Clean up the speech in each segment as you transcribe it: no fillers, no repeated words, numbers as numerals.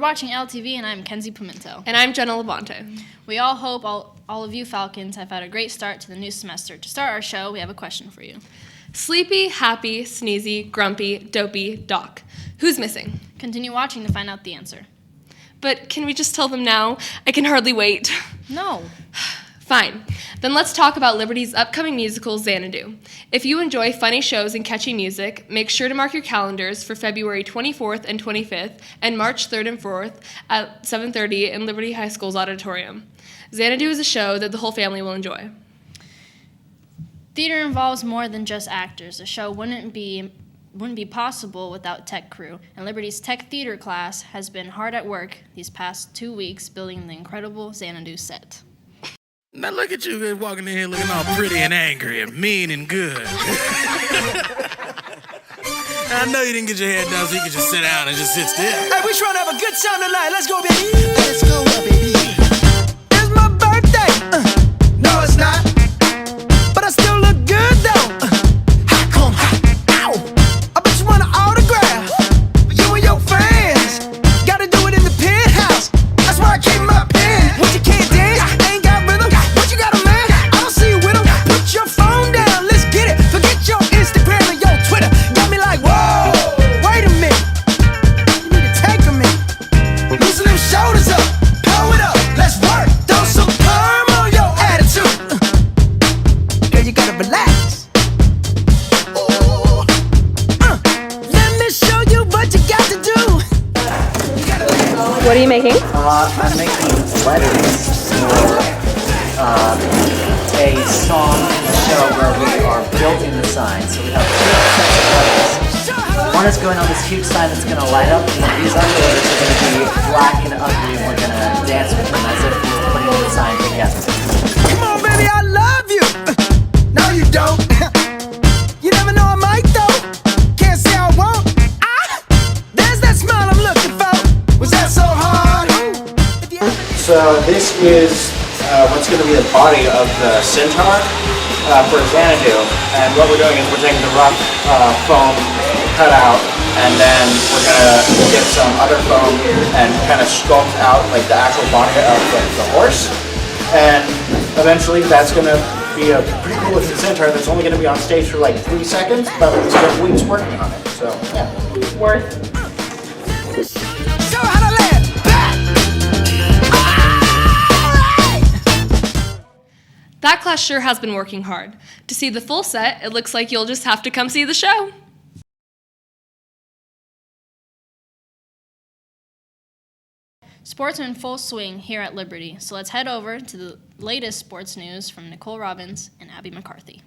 watching LTV, and I'm Kenzie Pimento. And I'm Jenna Labonte. We all hope all of you Falcons have had a great start to the new semester. To start our show, we have a question for you. Sleepy, happy, sneezy, grumpy, dopey, doc. Who's missing? Continue watching to find out the answer. But can we just tell them now? I can hardly wait. No. Fine. Then let's talk about Liberty's upcoming musical, Xanadu. If you enjoy funny shows and catchy music, make sure to mark your calendars for February 24th and 25th and March 3rd and 4th at 7:30 in Liberty High School's auditorium. Xanadu is a show that the whole family will enjoy. Theater involves more than just actors. A show wouldn't be possible without tech crew, and Liberty's tech theater class has been hard at work these past 2 weeks building the incredible Xanadu set. Now look at you walking in here looking all pretty and angry and mean and good. I know you didn't get your hair done so you could just sit down and just sit still. Hey, we trying to have a good time tonight. Let's go, baby. Let's go, baby. It's my birthday. No, it's not. But I still look good, though. How come? Ow. I bet you want an autograph. But you and your friends gotta do it in the penthouse. That's why I keep my pen. What, you can't dance? Ain't got rhythm? What, you got a man? I don't see you with him. Put your phone down. Let's get it. Forget your Instagram and your Twitter. Got me like, whoa. Wait a minute. You need to take a minute. Loosen them shoulders up. Pull it up. Let's work. Throw some perm on your attitude. Girl, you gotta relax. Ooh. Let me show you what you got to do. What are you making? I'm making letters for a song in the show where we are building the sign. So we have two sets of letters. One is going on this huge sign that's going to light up, and these other letters are going to be black and ugly, and we're going to dance with them as if we were putting the sign together. Come on, baby, I love you. No, you don't. You never know I might, though. Can't say I won't. There's that smile I'm looking for. Was that so hard? So this is what's going to be the body of the centaur for Xanadu, and what we're doing is we're taking the rough foam cutout, and then we're going to get some other foam and kind of sculpt out like the actual body of the horse, and eventually that's going to be a pretty cool looking centaur that's only going to be on stage for like 3 seconds, but we spent weeks working on it, so yeah. Worth. Show how to land. Back. That class sure has been working hard. To see the full set, it looks like you'll just have to come see the show. Sports are in full swing here at Liberty, so let's head over to the latest sports news from Nicole Robbins and Abby McCarthy.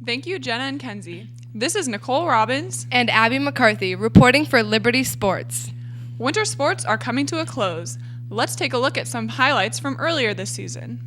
Thank you, Jenna and Kenzie. This is Nicole Robbins And Abby McCarthy, reporting for Liberty Sports. Winter sports are coming to a close. Let's take a look at some highlights from earlier this season.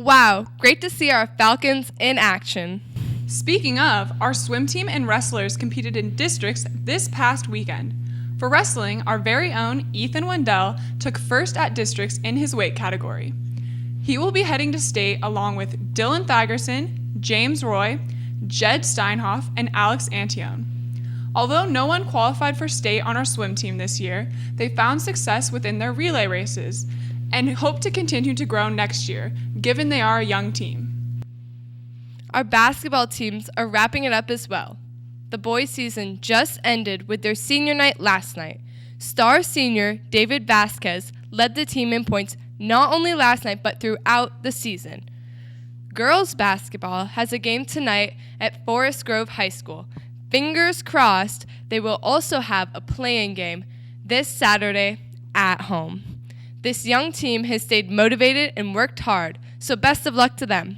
Wow, great to see our Falcons in action. Speaking of, our swim team and wrestlers competed in districts this past weekend. For wrestling, our very own Ethan Wendell took first at districts in his weight category. He will be heading to state along with Dylan Thagerson, James Roy, Jed Steinhoff, and Alex Antione. Although no one qualified for state on our swim team this year, they found success within their relay races and hope to continue to grow next year, given they are a young team. Our basketball teams are wrapping it up as well. The boys' season just ended with their senior night last night. Star senior David Vasquez led the team in points not only last night but throughout the season. Girls basketball has a game tonight at Forest Grove High School. Fingers crossed they will also have a play-in game this Saturday at home. This young team has stayed motivated and worked hard, so best of luck to them.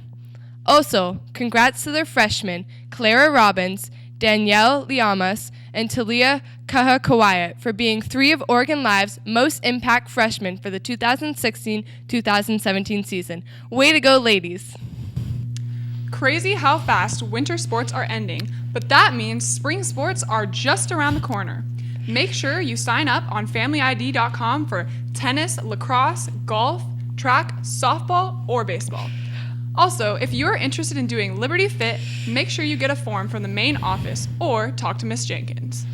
Also, congrats to their freshmen, Clara Robbins, Danielle Liamas, and Talia Kahakawayat for being 3 of Oregon Live's most impact freshmen for the 2016-2017 season. Way to go, ladies. Crazy how fast winter sports are ending, but that means spring sports are just around the corner. Make sure you sign up on FamilyID.com for tennis, lacrosse, golf, track, softball, or baseball. Also, if you are interested in doing Liberty Fit, make sure you get a form from the main office or talk to Miss Jenkins.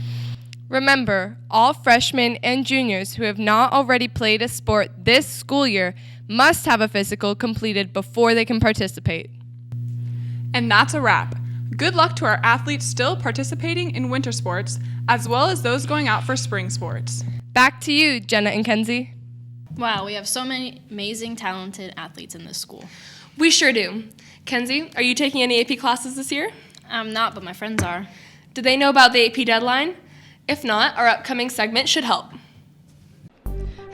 Remember, all freshmen and juniors who have not already played a sport this school year must have a physical completed before they can participate. And that's a wrap. Good luck to our athletes still participating in winter sports, as well as those going out for spring sports. Back to you, Jenna and Kenzie. Wow, we have so many amazing, talented athletes in this school. We sure do. Kenzie, are you taking any AP classes this year? I'm not, but my friends are. Do they know about the AP deadline? If not, our upcoming segment should help.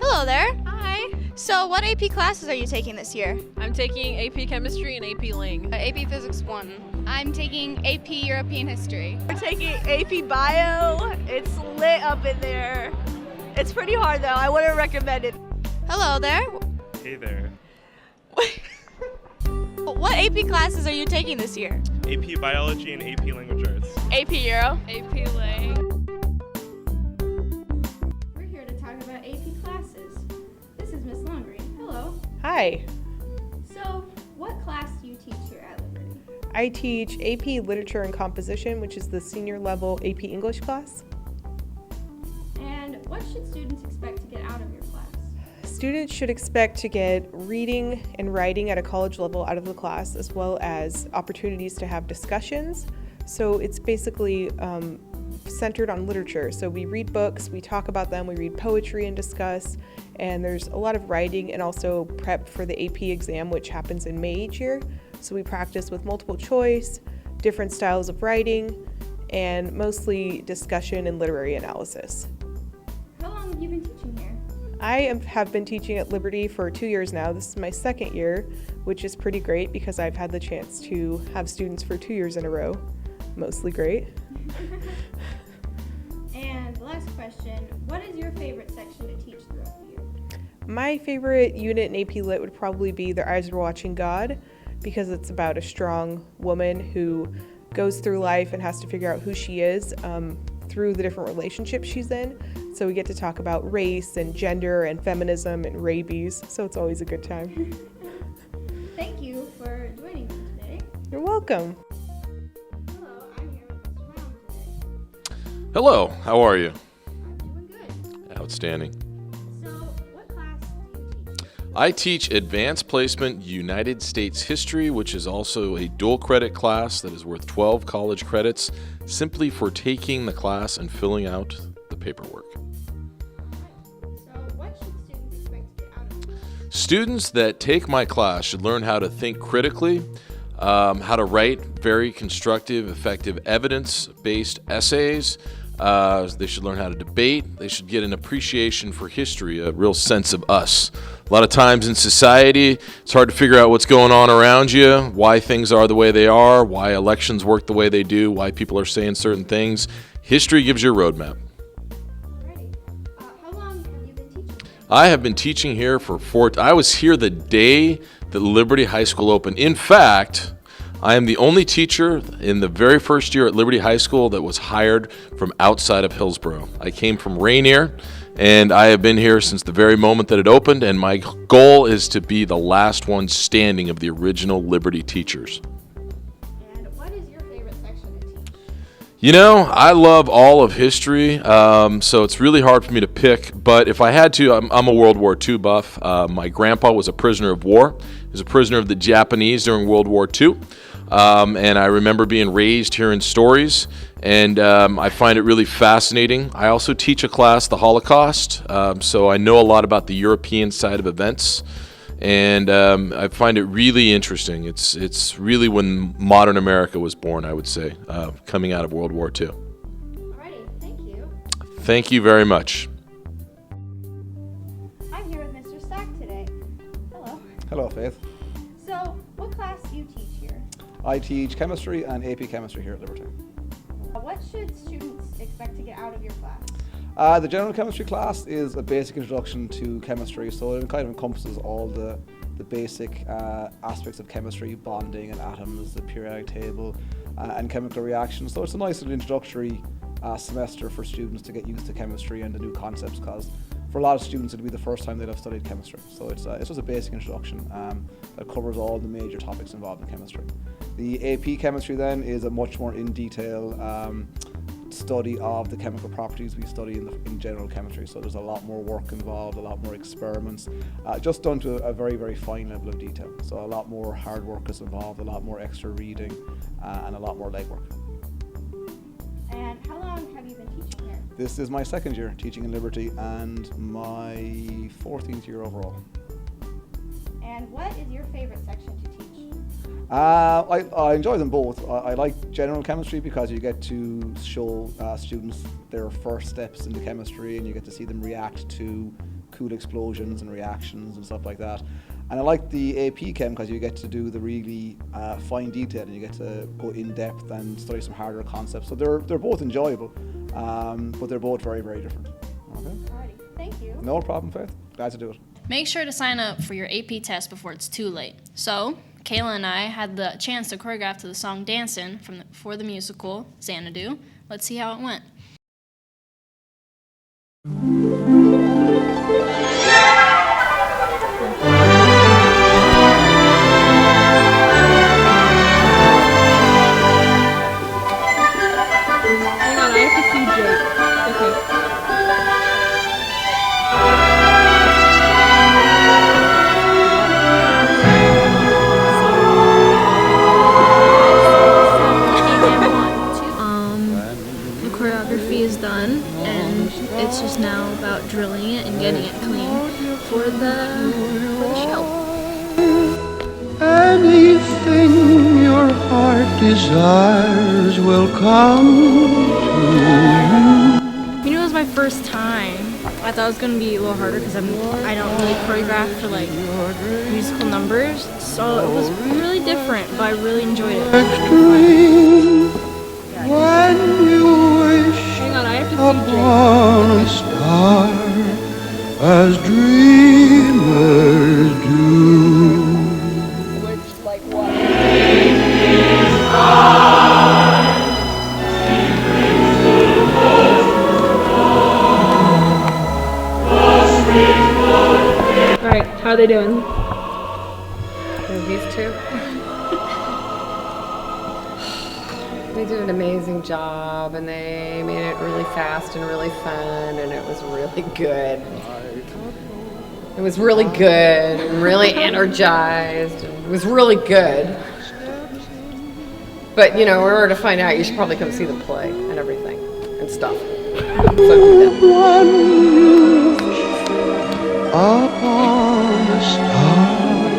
Hello there. Hi. So what AP classes are you taking this year? I'm taking AP Chemistry and AP Ling. AP Physics 1. I'm taking AP European History. We're taking AP Bio. It's lit up in there. It's pretty hard though. I wouldn't recommend it. Hello there. Hey there. What AP classes are you taking this year? AP Biology and AP Language Arts. AP Euro. AP Ling. We're here to talk about AP classes. This is Miss Longgreen. Hello. Hi. So, what class do you teach here at Liberty? I teach AP Literature and Composition, which is the senior level AP English class. And what should students expect to get out of your class? Students should expect to get reading and writing at a college level out of the class, as well as opportunities to have discussions. So it's basically centered on literature. So we read books, we talk about them, we read poetry and discuss, and there's a lot of writing and also prep for the AP exam, which happens in May each year. So we practice with multiple choice, different styles of writing, and mostly discussion and literary analysis. How long have you been teaching here? I have been teaching at Liberty for 2 years now. This is my second year, which is pretty great because I've had the chance to have students for 2 years in a row. Mostly great. And the last question, what is your favorite section to teach throughout the year? My favorite unit in AP Lit would probably be Their Eyes Are Watching God, because it's about a strong woman who goes through life and has to figure out who she is through the different relationships she's in. So we get to talk about race and gender and feminism and rabies, so it's always a good time. Thank you for joining me today. You're welcome. Hello, I'm here with Mr. Brown today. Hello, how are you? I'm doing good. Outstanding. So, what class do you teach? I teach Advanced Placement United States History, which is also a dual credit class that is worth 12 college credits simply for taking the class and filling out the paperwork. So, what should students expect to get out of it? Students that take my class should learn how to think critically, how to write very constructive, effective evidence-based essays. They should learn how to debate. They should get an appreciation for history, a real sense of us. A lot of times in society, it's hard to figure out what's going on around you, why things are the way they are, why elections work the way they do, why people are saying certain things. History gives you a roadmap. Alrighty. How long have you been teaching? I have been teaching here for I was here the day that Liberty High School opened. In fact, I am the only teacher in the very first year at Liberty High School that was hired from outside of Hillsborough. I came from Rainier, and I have been here since the very moment that it opened, and my goal is to be the last one standing of the original Liberty teachers. And what is your favorite You know, I love all of history, so it's really hard for me to pick. But if I had to, I'm a World War II buff. My grandpa was a prisoner of war. He was a prisoner of the Japanese during World War II. And I remember being raised hearing stories, and I find it really fascinating. I also teach a class, the Holocaust, so I know a lot about the European side of events. And I find it really interesting. It's really when modern America was born, I would say, coming out of World War II. Alrighty, thank you. Thank you very much. I'm here with Mr. Stack today. Hello. Hello, Faith. So, what class do you teach here? I teach chemistry and AP chemistry here at Liberty. What should students expect to get out of your class? The general chemistry class is a basic introduction to chemistry, so it kind of encompasses all the basic aspects of chemistry, bonding and atoms, the periodic table, and chemical reactions. So it's a nice little introductory semester for students to get used to chemistry and the new concepts, because for a lot of students it'll be the first time they'll have studied chemistry. So it's just a basic introduction that covers all the major topics involved in chemistry. The AP chemistry then is a much more in detail study of the chemical properties we study in general chemistry. So there's a lot more work involved, a lot more experiments, just done to a very, very fine level of detail. So a lot more hard work is involved, a lot more extra reading, and a lot more legwork. And how long have you been teaching here? This is my second year teaching in Liberty and my 14th year overall. And what is your favorite section to teach? I enjoy them both. I like general chemistry because you get to show students their first steps into chemistry, and you get to see them react to cool explosions and reactions and stuff like that. And I like the AP Chem because you get to do the really fine detail, and you get to go in depth and study some harder concepts. So they're both enjoyable, but they're both very, very different. Okay. Alrighty, thank you. No problem, Faith. Glad to do it. Make sure to sign up for your AP test before it's too late. So, Kayla and I had the chance to choreograph to the song Dancin' for the musical Xanadu. Let's see how it went. Hang on, I have to see Jake. Okay. The choreography is done, and it's just now about drilling it and getting it clean for the show. Anything your heart desires will come to you. You know, it was my first time. I thought it was gonna be a little harder because I don't really choreograph for like musical numbers, so it was really different, but I really enjoyed it. When you wish Hang on, I have to upon a star, as dreamers do. Which, like what? Alright, how are they doing? These two. They did an amazing job, and they made it really fast and really fun, and it was really good. It was really good, and really energized, and it was really good. But, you know, in order to find out, you should probably come see the play and everything, and stuff. So, Upon a star,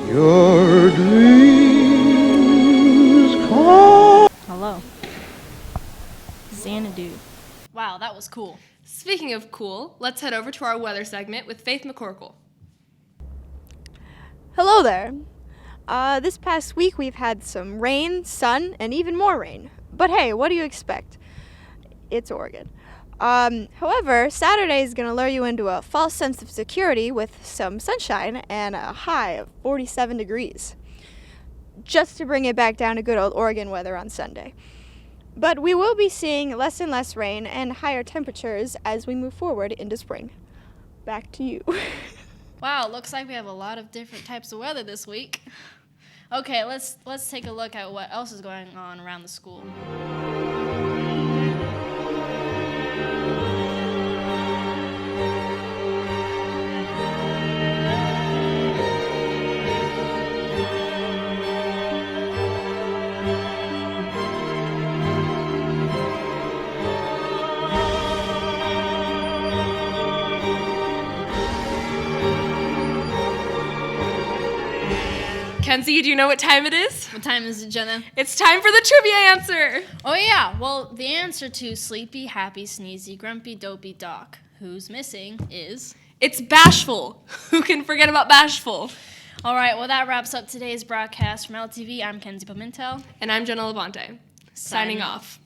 your dreams come. Hello. Xanadu. Wow, that was cool. Speaking of cool, let's head over to our weather segment with Faith McCorkle. Hello there. This past week we've had some rain, sun, and even more rain. But hey, what do you expect? It's Oregon. However, Saturday is going to lure you into a false sense of security with some sunshine and a high of 47 degrees. Just to bring it back down to good old Oregon weather on Sunday. But we will be seeing less and less rain and higher temperatures as we move forward into spring. Back to you. Wow, looks like we have a lot of different types of weather this week. Okay, let's take a look at what else is going on around the school. Kenzie, do you know what time it is? What time is it, Jenna? It's time for the trivia answer. Oh yeah, well, the answer to sleepy, happy, sneezy, grumpy, dopey, doc, who's missing, is... It's bashful. Who can forget about bashful? All right, well, that wraps up today's broadcast from LTV. I'm Kenzie Pimentel. And I'm Jenna Levante. Signing off.